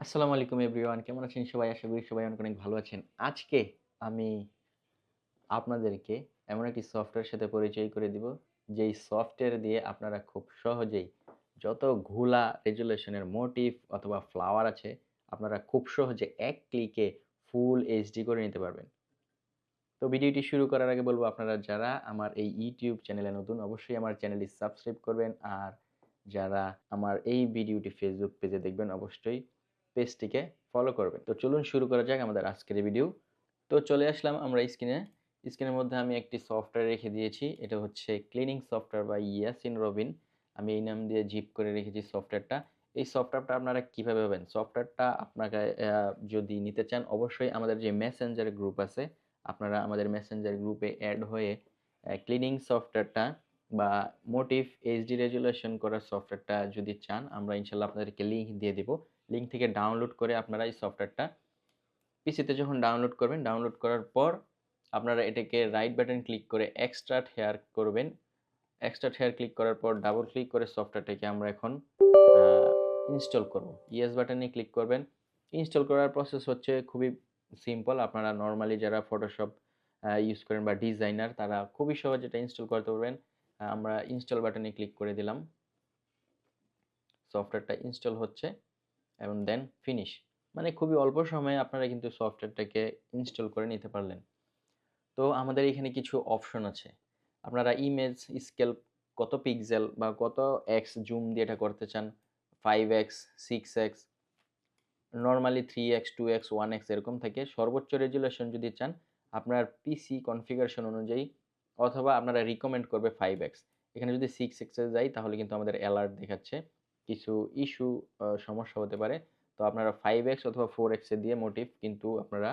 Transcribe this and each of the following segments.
আসসালামু আলাইকুম এভরিওয়ান, কেমন আছেন সবাই? আশা করি সবাই অনেক অনেক ভালো আছেন। আজকে আমি আপনাদেরকে এমন একটি সফটওয়্যার সাথে পরিচয় করে দিব, যেই সফটওয়্যার দিয়ে আপনারা খুব সহজেই যত ঘোলা রেজোলিউশনের মোটিফ অথবা ফ্লাওয়ার আছে, আপনারা খুব সহজে এক ক্লিকে ফুল এইচডি করে নিতে পারবেন। তো ভিডিওটি শুরু করার আগে বলবো, আপনারা যারা আমার এই ইউটিউব চ্যানেলে নতুন, অবশ্যই আমার চ্যানেলটি সাবস্ক্রাইব করবেন। আর যারা আমার এই ভিডিওটি ফেসবুক পেজে দেখবেন, অবশ্যই পেজটিকে ফলো করবেন। তো চলুন শুরু করা যাক আমাদের আজকের ভিডিও। তো চলে আসলাম আমরা স্ক্রিনে। স্ক্রিনের মধ্যে আমি একটি সফটওয়্যার রেখে দিয়েছি। এটা হচ্ছে ক্লিনিং সফটওয়্যার বা ইয়াসিন রবিন। আমি এই নাম দিয়ে জিপ করে রেখেছি সফটওয়্যারটা। এই সফটওয়্যারটা আপনারা কিভাবে পাবেন? সফটওয়্যারটা আপনাকে যদি নিতে চান, অবশ্যই আমাদের যে মেসেঞ্জার গ্রুপ আছে, আপনারা আমাদের মেসেঞ্জার গ্রুপে অ্যাড হয়ে ক্লিনিং সফটওয়্যারটা বা মোটিভ এইচডি রেজুলেশন করার সফটওয়্যারটা যদি চান, আমরা ইনশাল্লাহ আপনাদেরকে লিঙ্ক দিয়ে দিব। লিঙ্ক থেকে ডাউনলোড করে আপনারা এই সফটওয়্যারটা পিসিতে যখন ডাউনলোড করবেন, ডাউনলোড করার পর আপনারা এটাকে রাইট বাটন ক্লিক করে এক্সট্রাক্ট হেয়ার করবেন। এক্সট্রাক্ট হেয়ার ক্লিক করার পর ডাবল ক্লিক করে সফটওয়্যারটাকে আমরা এখন ইনস্টল করব। ইয়েস বাটনে ক্লিক করবেন। ইনস্টল করার প্রসেস হচ্ছে খুবই সিম্পল। আপনারা নরমালি যারা ফটোশপ ইউজ করেন বা ডিজাইনার, তারা খুবই সহজে এটা ইনস্টল করতে পারবেন। আমরা ইনস্টল বাটনে ক্লিক করে দিলাম। সফটওয়্যারটা ইনস্টল হচ্ছে এবং দেন ফিনিশ। মানে খুবই অল্প সময়ে আপনারা কিন্তু সফটওয়্যারটাকে ইনস্টল করে নিতে পারলেন। তো আমাদের এখানে কিছু অপশন আছে। আপনারা ইমেজ স্কেল কত পিক্সেল বা কত এক্স জুম দিয়ে এটা করতে চান, 5x, 6x, normally 3x, 2x, 1x এরকম থাকে। সর্বোচ্চ রেজুলেশন যদি চান, আপনার পিসি কনফিগারেশন অনুযায়ী, অথবা আপনারা রিকমেন্ড করবে 5x। এখানে যদি 6x এ যাই, তাহলে কিন্তু আমাদের অ্যালার্ট দেখাচ্ছে কিছু ইস্যু, সমস্যা হতে পারে। তো আপনারা 5x অথবা 4x এ দিয়ে মোটিভ কিন্তু আপনারা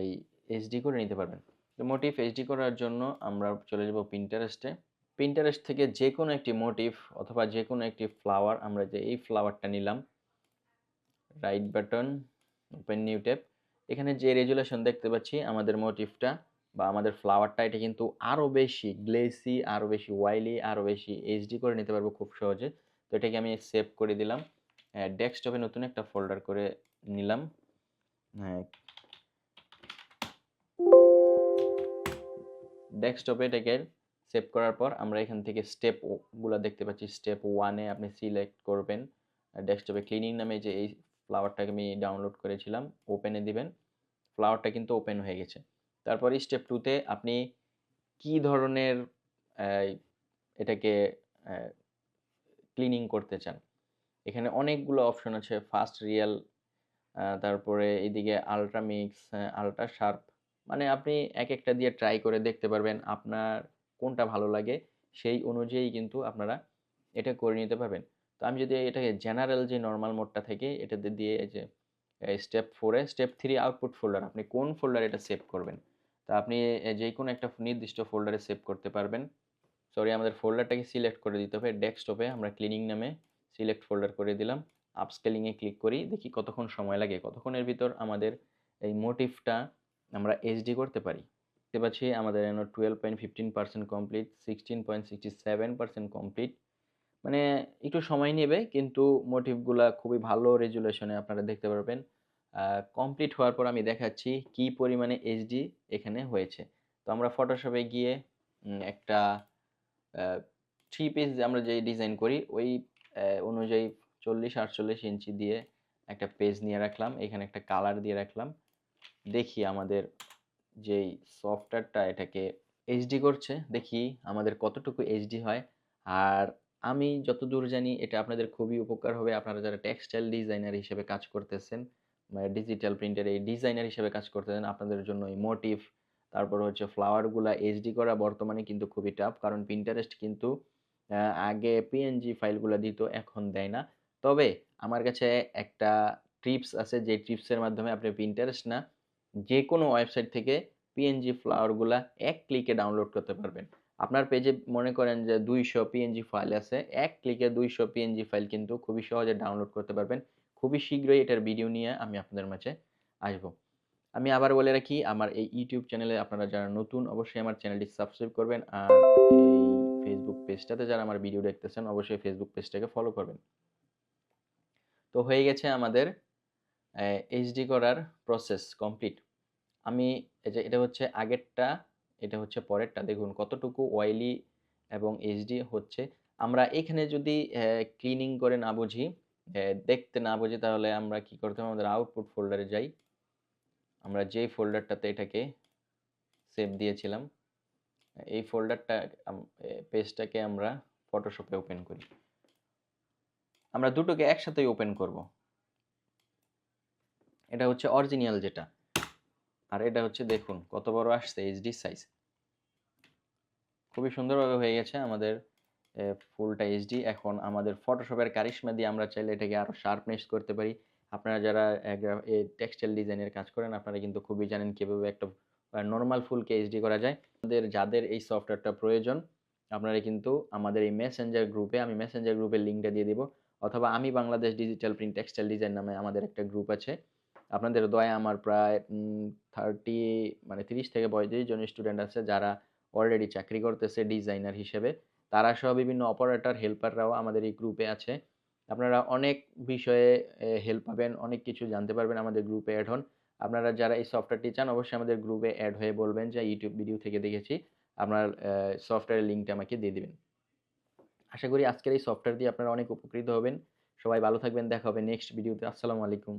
এই এইচডি করে নিতে পারবেন। তো মোটিভ এইচডি করার জন্য আমরা চলে যাব পিন্টারেস্টে। পিন্টারেস্ট থেকে যে কোনো একটি মোটিভ অথবা যে কোনো একটি ফ্লাওয়ার, আমরা যে এই ফ্লাওয়ারটা নিলাম, right button, open new tab. এখানে যে রেজুলেশন দেখতে পাচ্ছি আমাদের মোটিভটা বা আমাদের ফ্লাওয়ারটা, এটা কিন্তু আরও বেশি গ্লেসি, আরও বেশি ওয়াইলি, আরও বেশি এইচডি করে নিতে পারবো খুব সহজে। তো এটাকে আমি সেভ করে দিলাম। ডেস্কটপে নতুন একটা ফোল্ডার করে নিলাম। হ্যাঁ, ডেস্কটপে এটাকে সেভ করার পর আমরা এখান থেকে স্টেপ গুলো দেখতে পাচ্ছি। স্টেপ 1 এ আপনি সিলেক্ট করবেন ডেস্কটপে ক্লিনিং নামে যে এই ফ্লাওয়ারটাকে আমি ডাউনলোড করেছিলাম, ওপেনে দিবেন। ফ্লাওয়ারটা কিন্তু ওপেন হয়ে গেছে। তারপরে স্টেপ 2 তে আপনি কি ধরনের এটাকে ক্লিনিং করতে চান। এখানে অনেকগুলো অপশন আছে, ফাস্ট রিয়েল, তারপরে এইদিকে আল্ট্রা মিক্স, আল্ট্রা শার্প। মানে আপনি এক একটা দিয়ে ট্রাই করে দেখতে পারবেন, আপনার কোনটা ভালো লাগে সেই অনুযায়ী কিন্তু আপনারা এটা করে নিতে পারবেন। তো আমি যদি এটাকে জেনারেল যে নর্মাল মোডটা থেকে এটাতে দিয়ে, এই যে স্টেপ 4 এ স্টেপ 3 আউটপুট ফোল্ডার, আপনি কোন ফোল্ডারে এটা সেভ করবেন। তা আপনি যে কোনো একটা নির্দিষ্ট ফোল্ডারে সেভ করতে পারবেন। সরি, আমাদের ফোল্ডারটাকে সিলেক্ট করে দিতে হবে। ডেস্কটপে আমরা ক্লিনিং নামে সিলেক্ট ফোল্ডার করে দিলাম। আপস্কেলিংয়ে ক্লিক করি, দেখি কতক্ষণ সময় লাগে, কতক্ষণের ভিতর আমাদের এই মোটিভটা আমরা এইচডি করতে পারি। দেখতে পাচ্ছি আমাদের 12.15% কমপ্লিট, 16.67% কমপ্লিট। মানে একটু সময় নেবে, কিন্তু মোটিভগুলা খুবই ভালো রেজুলেশনে আপনারা দেখতে পারবেন। কমপ্লিট হওয়ার পর আমি দেখাচ্ছি কি পরিমাণে এইচডি এখানে হয়েছে। তো আমরা ফটোশপে গিয়ে একটা 3 পিস আমরা যেই ডিজাইন করি, ওই অনুযায়ী 40-48 ইঞ্চি দিয়ে একটা পেজ নিয়ে রাখলাম। এখানে একটা কালার দিয়ে রাখলাম। দেখি আমাদের যেই সফটওয়্যারটা এটাকে এইচডি করছে, দেখি আমাদের কতটুকু এইচডি হয়। আর আমি যতদূর জানি, এটা আপনাদের খুবই উপকার হবে। আপনারা যারা টেক্সটাইল ডিজাইনার হিসেবে কাজ করতেছেন, ডিজিটাল প্রিন্টের এই ডিজাইনার হিসেবে কাজ করতেছেন, আপনাদের জন্য এই মোটিভ, তারপর হচ্ছে ফ্লাওয়ারগুলা এইচডি করা বর্তমানে কিন্তু খুবই টাফ। কারণ পিন্টারেস্ট কিন্তু আগে পিএনজি ফাইলগুলা দিত, এখন দেয় না। তবে আমার কাছে একটা ট্রিপস আছে, যে ট্রিপসের মাধ্যমে আপনি পিন্টারেস্ট না, যে কোনো ওয়েবসাইট থেকে পিএনজি ফ্লাওয়ারগুলা এক ক্লিকে ডাউনলোড করতে পারবেন। আপনার পেজে মনে করেন যে 200 পিএনজি ফাইল আছে, এক ক্লিকে 200 পিএনজি ফাইল কিন্তু খুবই সহজে ডাউনলোড করতে পারবেন। খুবই শীঘ্রই এটার ভিডিও নিয়ে আমি আপনাদের মাঝে আসবো। আমি আবার বলে রাখি, আমার এই ইউটিউব চ্যানেলে আপনারা যারা নতুন, অবশ্যই আমার চ্যানেলটি সাবস্ক্রাইব করবেন। আর এই ফেসবুক পেজটাতে যারা আমার ভিডিও দেখতেছেন, অবশ্যই ফেসবুক পেজটাকে ফলো করবেন। তো হয়ে গেছে আমাদের এইচডি করার প্রসেস কমপ্লিট। আমি এই যে এটা হচ্ছে আগেরটা, এটা হচ্ছে পরেরটা। দেখুন কতটুকু অয়েলি এবং এইচডি হচ্ছে। আমরা এখানে যদি ক্লিনিং করে না বুঝি, দেখতে না বুঝি, তাহলে আমরা কি করতে হবে, আমাদের আউটপুট ফোল্ডারে যাই। আমরা যেই ফোল্ডারটাতে এটাকে সেভ দিয়েছিলাম, এই ফোল্ডারটা পেজটাকে আমরা ফটোশপে ওপেন করি। আমরা দুটোকে একসাথেই ওপেন করব। এটা হচ্ছে অরিজিনাল যেটা, আর এটা হচ্ছে দেখুন কত বড় আসছে এইচডি সাইজ। খুবই সুন্দরভাবে হয়ে গেছে আমাদের ফুলটা এইচডি। এখন আমাদের ফটোশপের কারিশমা দিয়ে আমরা চাইলে এটাকে আরও শার্পনেস করতে পারি। আপনারা যারা টেক্সটাইল ডিজাইনের কাজ করেন, আপনারা কিন্তু খুবই জানেন কীভাবে একটা নর্মাল ফুলকে এইচডি করা যায়। যাদের এই সফটওয়্যারটা প্রয়োজন, আপনারা কিন্তু আমাদের এই মেসেঞ্জার গ্রুপে, আমি মেসেঞ্জার গ্রুপের লিঙ্কটা দিয়ে দিব, অথবা আমি Bangladesh digital print textile design নামে আমাদের একটা গ্রুপ আছে। আপনাদের দয়ায় আমার প্রায় 30 থেকে 35 জন স্টুডেন্ট আছে যারা অলরেডি চাকরি করতেছে ডিজাইনার হিসেবে। তারা সহ বিভিন্ন অপারেটর হেল্পাররাও আমাদের এই গ্রুপে আছে। আপনারা অনেক বিষয়ে হেল্প পাবেন, অনেক কিছু জানতে পারবেন আমাদের গ্রুপে অ্যাড হন। আপনারা যারা এই সফটওয়্যারটি চান, অবশ্যই আমাদের গ্রুপে অ্যাড হয়ে বলবেন যে ইউটিউব ভিডিও থেকে দেখেছি। আপনার সফটওয়্যারের লিঙ্কটা আমাকে দিয়ে দিবেন। আশা করি আজকের এই সফটওয়্যার দিয়ে আপনারা অনেক উপকৃত হবেন। সবাই ভালো থাকবেন, দেখা হবে নেক্সট ভিডিওতে। আসসালামু আলাইকুম।